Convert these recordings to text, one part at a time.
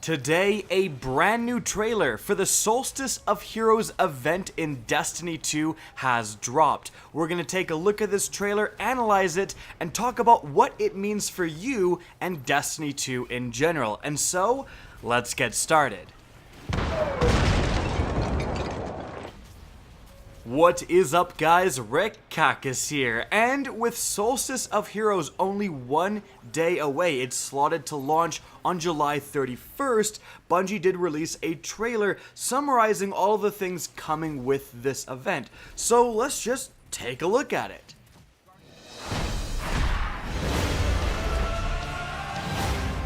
Today, a brand new trailer for the Solstice of Heroes event in Destiny 2 has dropped. We're going to take a look at this trailer, analyze it, and talk about what it means for you and Destiny 2 in general. And so, let's get started. What is up, guys? Rick Cacus here, and with Solstice of Heroes only 1 day away, it's slotted to launch on July 31st, Bungie did release a trailer summarizing all the things coming with this event. So let's just take a look at it.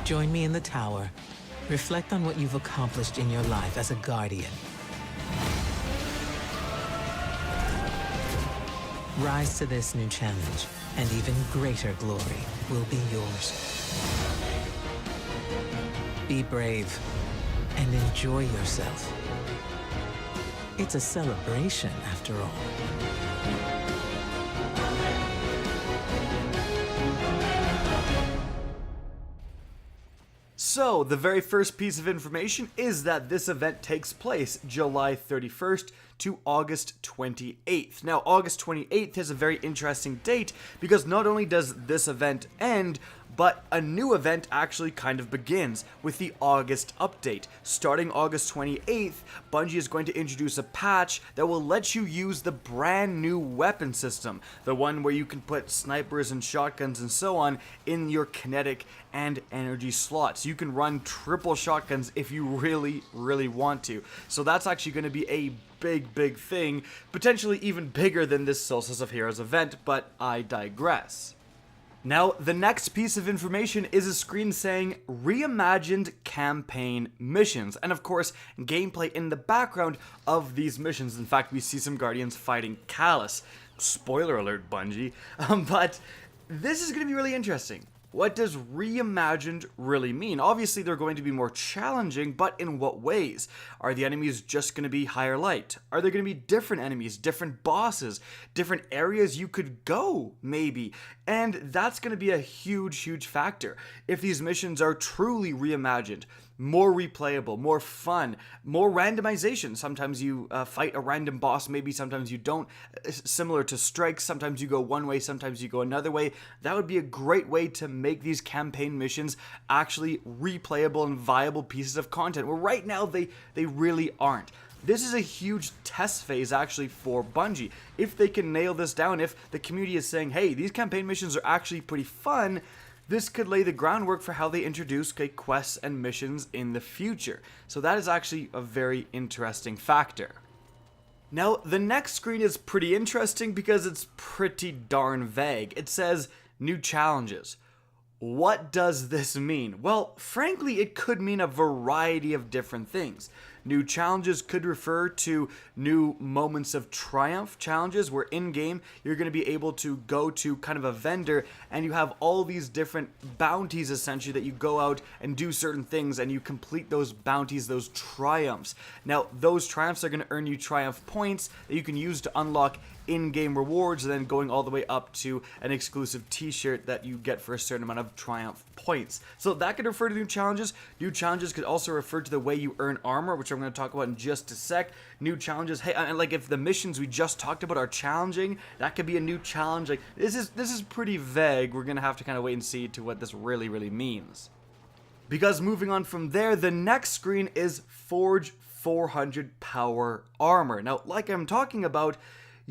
Join me in the tower. Reflect on what you've accomplished in your life as a guardian. Rise to this new challenge, and even greater glory will be yours. Be brave, and enjoy yourself. It's a celebration, after all. So, the very first piece of information is that this event takes place July 31st to August 28th. Now, August 28th is a very interesting date because not only does this event end, but a new event actually kind of begins with the August update. Starting August 28th, Bungie is going to introduce a patch that will let you use the brand new weapon system, the one where you can put snipers and shotguns and so on in your kinetic and energy slots. You can run triple shotguns if you really want to. So that's actually going to be a big thing, potentially even bigger than this Solstice of Heroes event, but I digress. Now, the next piece of information is a screen saying Reimagined campaign missions, and of course, gameplay in the background of these missions. In fact, we see some Guardians fighting Callus. Spoiler alert, Bungie. But this is going to be really interesting. What does Reimagined really mean? Obviously, they're going to be more challenging, but in what ways? Are the enemies just going to be higher light? Are there going to be different enemies, different bosses, different areas you could go, maybe? And that's going to be a huge factor. If these missions are truly reimagined, more replayable, more fun, more randomization. Sometimes you fight a random boss, maybe sometimes you don't. Similar to strikes, sometimes you go one way, sometimes you go another way. That would be a great way to make these campaign missions actually replayable and viable pieces of content, where right now they really aren't. This is a huge test phase actually for Bungie. If they can nail this down, if the community is saying, hey, these campaign missions are actually pretty fun, this could lay the groundwork for how they introduce quests and missions in the future. So that is actually a very interesting factor. Now, the next screen is pretty interesting because it's pretty darn vague. It says, new challenges. What does this mean? Well, frankly, it could mean a variety of different things. New challenges could refer to new moments of triumph challenges, where in-game you're going to be able to go to kind of a vendor and you have all these different bounties essentially that you go out and do certain things and you complete those bounties, those triumphs. Now, those triumphs are going to earn you triumph points that you can use to unlock in-game rewards, and then going all the way up to an exclusive t-shirt that you get for a certain amount of triumph points. So that could refer to new challenges. New challenges could also refer to the way you earn armor, which I'm going to talk about in just a sec. New challenges, hey, and like if the missions we just talked about are challenging, that could be a new challenge. Like this is pretty vague. We're going to have to kind of wait and see to what this really means. Because moving on from there, the next screen is Forge 400 power armor. Now, like I'm talking about,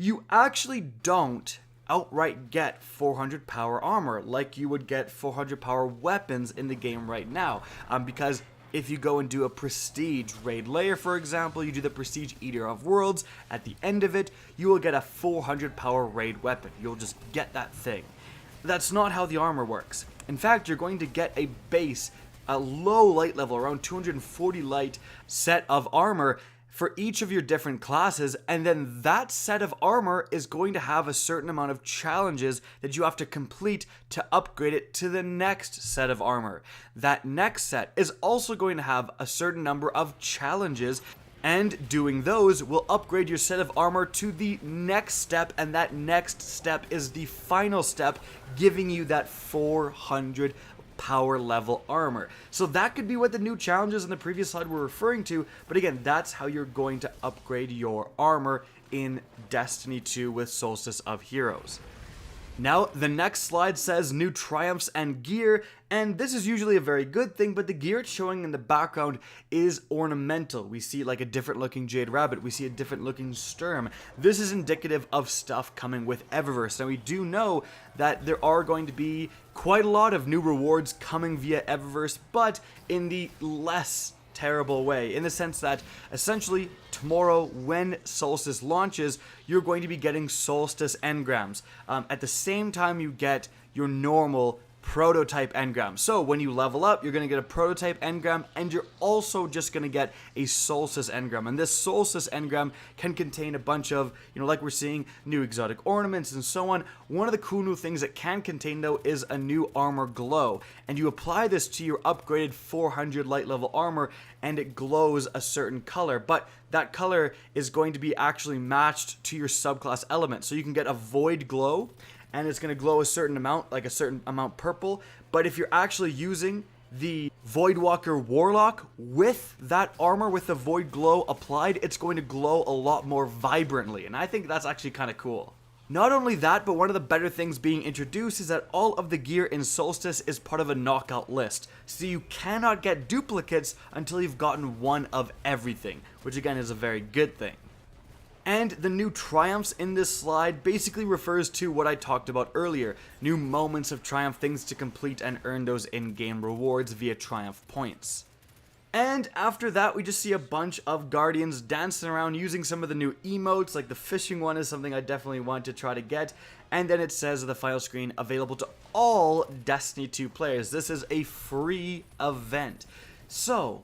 you actually don't outright get 400 power armor like you would get 400 power weapons in the game right now. Because if you go and do a prestige raid layer, for example, you do the prestige Eater of Worlds, at the end of it, you will get a 400 power raid weapon. You'll just get that thing. That's not how the armor works. In fact, you're going to get a base, a low light level, around 240 light set of armor for each of your different classes, and then that set of armor is going to have a certain amount of challenges that you have to complete to upgrade it to the next set of armor. That next set is also going to have a certain number of challenges, and doing those will upgrade your set of armor to the next step, and that next step is the final step, giving you that 400 power level armor. So that could be what the new challenges in the previous slide were referring to, but again, that's how you're going to upgrade your armor in Destiny 2 with Solstice of Heroes. Now, the next slide says new triumphs and gear, and this is usually a very good thing, but the gear it's showing in the background is ornamental. We see like a different looking Jade Rabbit, we see a different looking Sturm. This is indicative of stuff coming with Eververse. Now, we do know that there are going to be quite a lot of new rewards coming via Eververse, but in the less terrible way, in the sense that essentially tomorrow when Solstice launches, you're going to be getting Solstice engrams at the same time you get your normal prototype engram. So when you level up, you're going to get a prototype engram, and you're also just going to get a Solstice engram. And this Solstice engram can contain a bunch of, like we're seeing, new exotic ornaments and so on. One of the cool new things it can contain, though, is a new armor glow. And you apply this to your upgraded 400 light level armor, and it glows a certain color. But that color is going to be actually matched to your subclass element. So you can get a void glow, and it's going to glow a certain amount, like a certain amount purple. But if you're actually using the Voidwalker Warlock with that armor with the void glow applied, it's going to glow a lot more vibrantly, and I think that's actually kind of cool. Not only that, but one of the better things being introduced is that all of the gear in Solstice is part of a knockout list, so you cannot get duplicates until you've gotten one of everything, which again is a very good thing. And the new triumphs in this slide basically refers to what I talked about earlier, new moments of triumph, things to complete and earn those in-game rewards via triumph points. And after that, we just see a bunch of Guardians dancing around using some of the new emotes, like the fishing one is something I definitely want to try to get. And then it says on the final screen, available to all Destiny 2 players. This is a free event. So,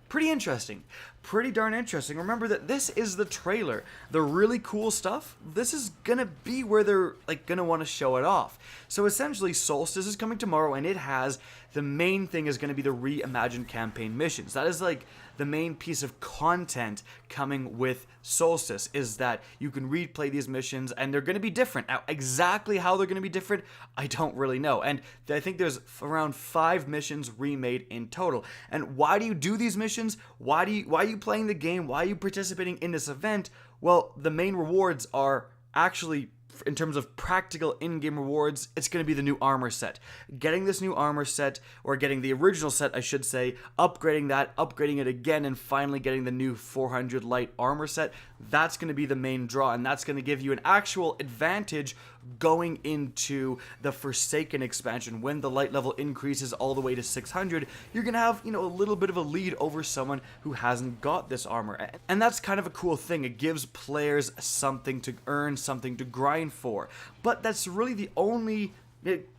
pretty interesting. Pretty darn interesting. Remember that this is the trailer. The really cool stuff, this is gonna be where they're gonna want to show it off. So essentially, Solstice is coming tomorrow, and it has, the main thing is gonna be the Reimagined campaign missions. That is the main piece of content coming with Solstice, is that you can replay these missions, and they're gonna be different. Now, exactly how they're gonna be different, I don't really know. And I think there's around 5 missions remade in total. And why do you do these missions? Why are you playing the game? Why are you participating in this event? Well, the main rewards are actually, in terms of practical in-game rewards, it's going to be the new armor set. Getting this new armor set, or getting the original set, I should say, upgrading that, upgrading it again, and finally getting the new 400 light armor set, that's going to be the main draw, and that's going to give you an actual advantage going into the Forsaken expansion. When the light level increases all the way to 600, you're going to have, a little bit of a lead over someone who hasn't got this armor. And that's kind of a cool thing. It gives players something to earn, something to grind for. But that's really the only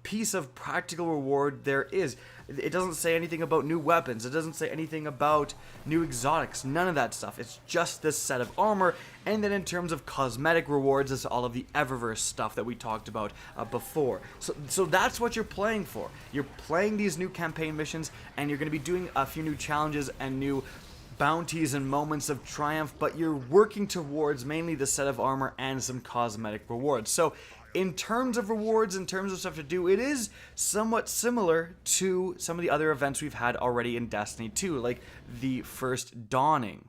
piece of practical reward there is. It doesn't say anything about new weapons. It doesn't say anything about new exotics. None of that stuff. It's just this set of armor. And then in terms of cosmetic rewards, it's all of the Eververse stuff that we talked about before. So that's what you're playing for. You're playing these new campaign missions, and you're going to be doing a few new challenges and new bounties and moments of triumph, but you're working towards mainly the set of armor and some cosmetic rewards. So in terms of rewards, in terms of stuff to do, it is somewhat similar to some of the other events we've had already in Destiny 2, like the First Dawning.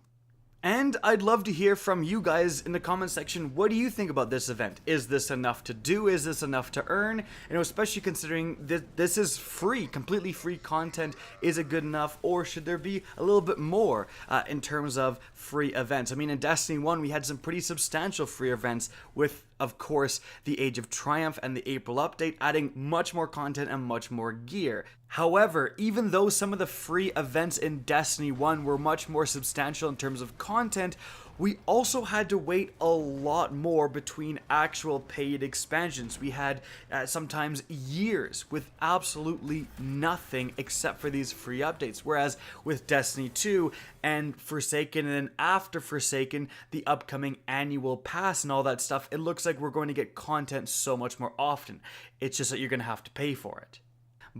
And I'd love to hear from you guys in the comment section. What do you think about this event? Is this enough to do? Is this enough to earn? Especially considering this is free, completely free content. Is it good enough, or should there be a little bit more in terms of free events? I mean, in Destiny 1, we had some pretty substantial free events with, of course, the Age of Triumph and the April update, adding much more content and much more gear. However, even though some of the free events in Destiny 1 were much more substantial in terms of content, we also had to wait a lot more between actual paid expansions. We had sometimes years with absolutely nothing except for these free updates. Whereas with Destiny 2 and Forsaken, and then after Forsaken, the upcoming annual pass and all that stuff, it looks like we're going to get content so much more often. It's just that you're going to have to pay for it.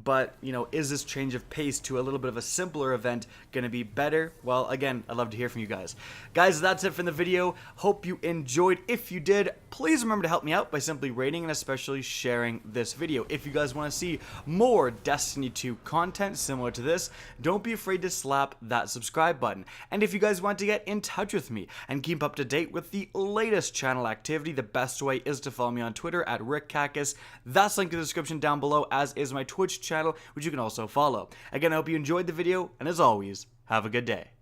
but, you know, is this change of pace to a little bit of a simpler event going to be better? Well, again, I'd love to hear from you guys. Guys, that's it from the video. Hope you enjoyed. If you did, please remember to help me out by simply rating and especially sharing this video. If you guys want to see more Destiny 2 content similar to this, don't be afraid to slap that subscribe button. And if you guys want to get in touch with me and keep up to date with the latest channel activity, the best way is to follow me on Twitter at RickCacus. That's linked in the description down below, as is my Twitch channel, which you can also follow. Again, I hope you enjoyed the video, and as always, have a good day.